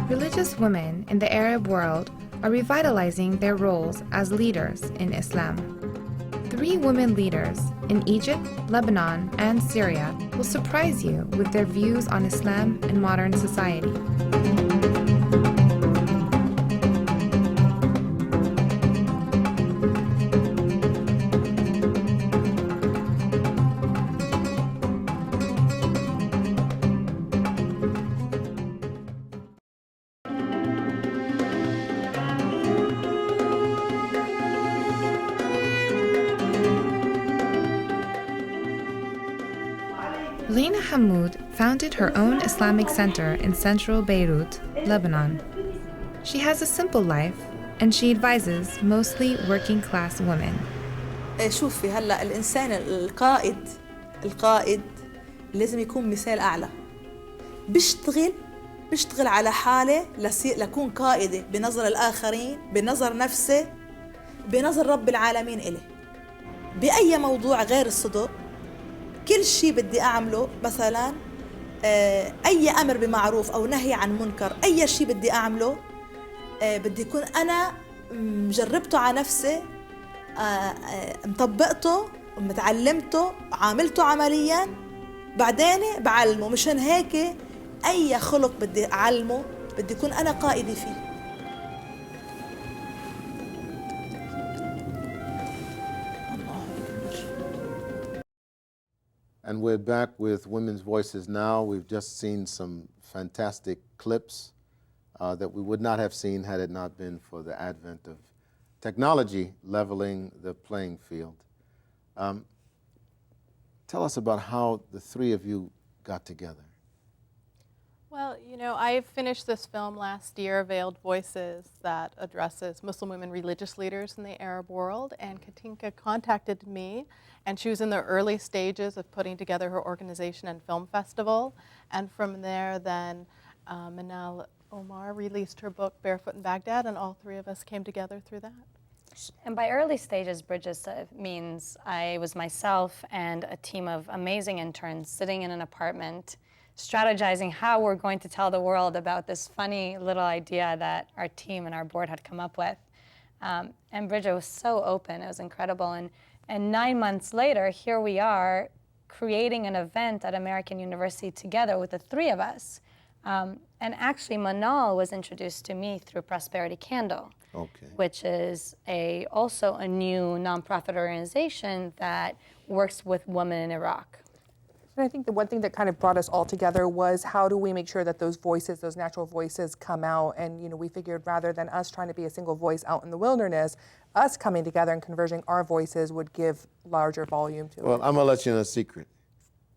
Religious women in the Arab world are revitalizing their roles as leaders in Islam. 3 women leaders in Egypt, Lebanon, and Syria will surprise you with their views on Islam and modern society. Lena Hamoud founded her own Islamic center in central Beirut, Lebanon. She has a simple life, and she advises mostly working-class women. شوفي هلا الإنسان القائد لازم يكون مثال أعلى. بشتغل على حالة لكون قائدة بنظر الآخرين، بنظر نفسي، بنظر رب العالمين إلي. بأي موضوع غير الصدق كل شيء بدي أعمله، مثلا أي أمر بمعروف أو نهي عن منكر، أي شيء بدي أعمله بدي يكون أنا مجربته على نفسي، مطبقته ومتعلمته، عاملته عمليا، بعدين بعلمه. مشان هيك أي خلق بدي أعلمه بدي يكون أنا قائدي فيه. And we're back with Women's Voices Now. We've just seen some fantastic clips that we would not have seen had it not been for the advent of technology leveling the playing field. Tell us about how the 3 of you got together. Well, you know, I finished this film last year, Veiled Voices, that addresses Muslim women religious leaders in the Arab world, and Katinka contacted me, and she was in the early stages of putting together her organization and film festival, and from there then Manal Omar released her book, Barefoot in Baghdad, and all 3 of us came together through that. And by early stages, Bridget, means I was myself and a team of amazing interns sitting in an apartment strategizing how we're going to tell the world about this funny little idea that our team and our board had come up with. And Bridget was so open, it was incredible. And 9 months later, here we are creating an event at American University together with the 3 of us. And actually, Manal was introduced to me through Prosperity Candle, which is also a new nonprofit organization that works with women in Iraq. And I think the one thing that kind of brought us all together was how do we make sure that those voices, those natural voices come out? And we figured rather than us trying to be a single voice out in the wilderness, us coming together and converging our voices would give larger volume to it. Well, I'm gonna let you know a secret.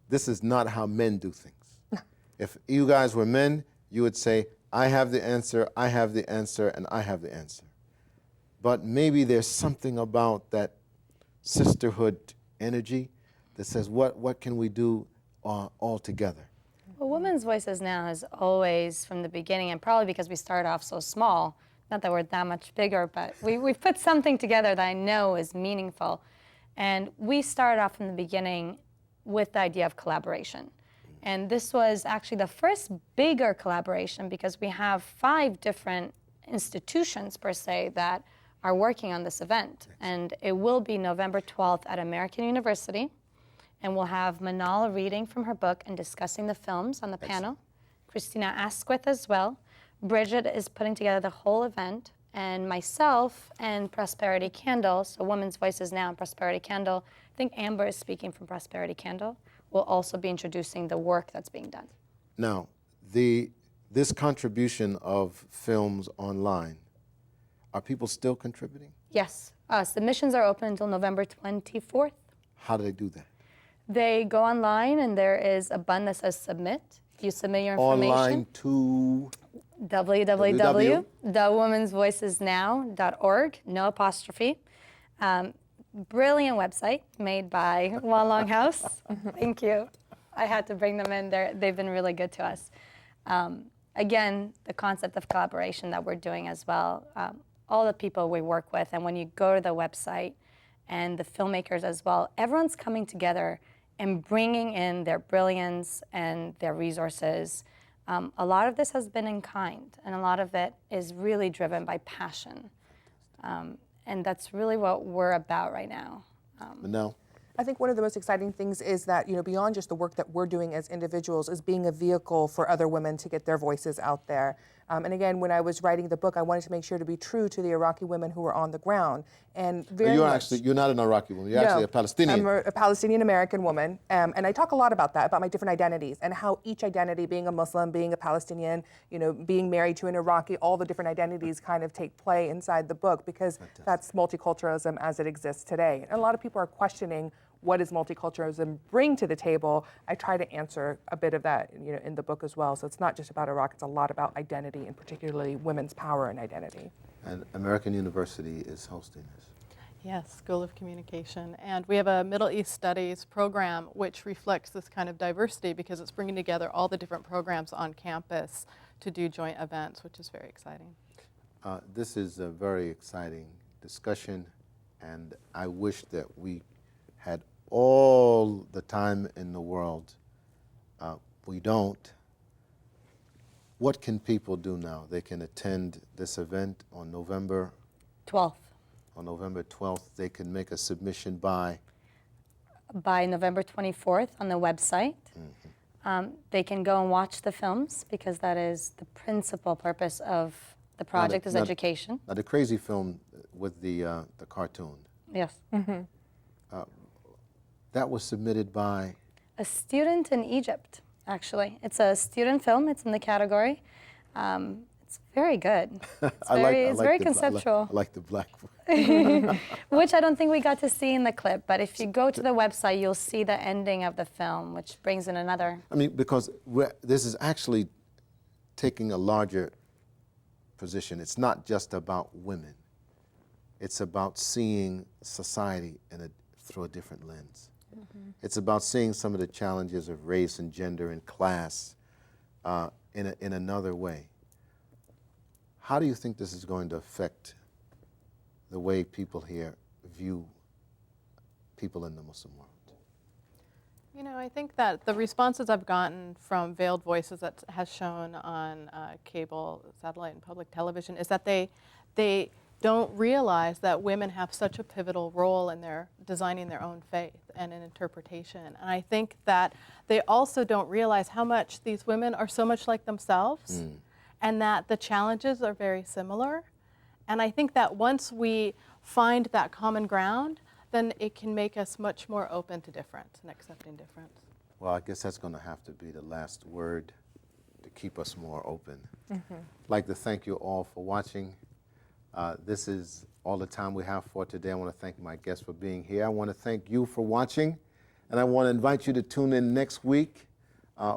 This is not how men do things. If you guys were men, you would say, I have the answer, I have the answer, and I have the answer. But maybe there's something about that sisterhood energy that says, what can we do all together? Well, Women's Voices Now is always from the beginning, and probably because we started off so small, not that we're that much bigger, but we've put something together that I know is meaningful. And we started off from the beginning with the idea of collaboration. And this was actually the first bigger collaboration because we have 5 different institutions, per se, that are working on this event. And it will be November 12th at American University. And we'll have Manal reading from her book and discussing the films on the panel. Christina Asquith as well. Bridget is putting together the whole event. And myself and Prosperity Candle, so Women's Voices Now and Prosperity Candle, I think Amber is speaking from Prosperity Candle, will also be introducing the work that's being done. Now, this contribution of films online, are people still contributing? Yes. Submissions are open until November 24th. How do they do that? They go online and there is a button that says submit. You submit your information. Online to? www.womensvoicesnow.org, no apostrophe. Brilliant website made by Juan Longhouse. Thank you. I had to bring them in there. They've been really good to us. Again, the concept of collaboration that we're doing as well. All the people we work with, and when you go to the website and the filmmakers as well, everyone's coming together and bringing in their brilliance and their resources A lot of this has been in kind, and a lot of it is really driven by passion. And that's really what we're about right now. Manel? I think one of the most exciting things is that, beyond just the work that we're doing as individuals, is being a vehicle for other women to get their voices out there. And again, when I was writing the book, I wanted to make sure to be true to the Iraqi women who were on the ground. And You're not an Iraqi woman. You're actually a Palestinian. I'm a Palestinian American woman, and I talk a lot about that, about my different identities and how each identity, being a Muslim, being a Palestinian, being married to an Iraqi, all the different identities kind of take play inside the book, because that's multiculturalism as it exists today. And a lot of people are questioning, what does multiculturalism bring to the table? I try to answer a bit of that, in the book as well. So it's not just about Iraq; it's a lot about identity, and particularly women's power and identity. And American University is hosting this. Yes, School of Communication. And we have a Middle East Studies program which reflects this kind of diversity, because it's bringing together all the different programs on campus to do joint events, which is very exciting. This is a very exciting discussion, and I wish that we had all the time in the world. We don't. What can people do now? They can attend this event on November 12th. On November 12th, they can make a submission by November 24th on the website. They can go and watch the films, because that is the principal purpose of the project, is education. Now, the crazy film with the cartoon, Yes. that was submitted by? A student in Egypt, actually. It's a student film. It's in the category. It's very good. It's very conceptual. I like the black one. Which I don't think we got to see in the clip, but if you go to the website, you'll see the ending of the film, which brings in another. I mean, because this is actually taking a larger position. It's not just about women. It's about seeing society through a different lens. It's about seeing some of the challenges of race and gender and class in another way. How do you think this is going to affect the way people here view people in the Muslim world? I think that the responses I've gotten from Veiled Voices that has shown on cable, satellite, and public television is that they don't realize that women have such a pivotal role in their designing their own faith and in interpretation. And I think that they also don't realize how much these women are so much like themselves, and that the challenges are very similar. And I think that once we find that common ground, then it can make us much more open to difference and accepting difference. Well, I guess that's going to have to be the last word to keep us more open. I'd like to thank you all for watching. This is all the time we have for today. I want to thank my guests for being here. I want to thank you for watching, and I want to invite you to tune in next week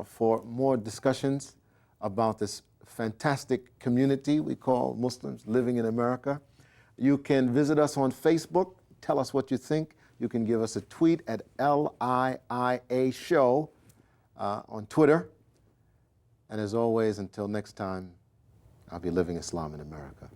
for more discussions about this fantastic community we call Muslims living in America. You can visit us on Facebook. Tell us what you think. You can give us a tweet at LIIA Show on Twitter. And as always, until next time, I'll be living Islam in America.